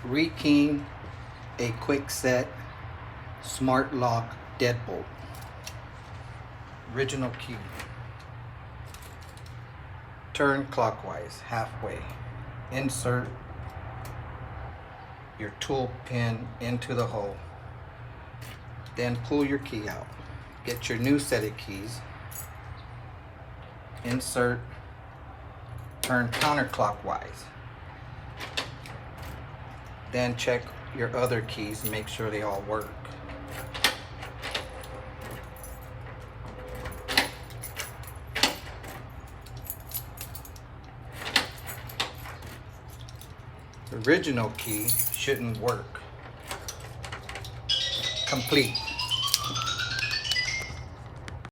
rekeying a kwikset smart lock deadbolt. Original key. Turn clockwise halfway. Insert your tool pin into the hole. Then pull your key out. Get your new set of keys. Insert. Turn counterclockwise. Then check your other keys and make sure they all work. The original key shouldn't work. Complete.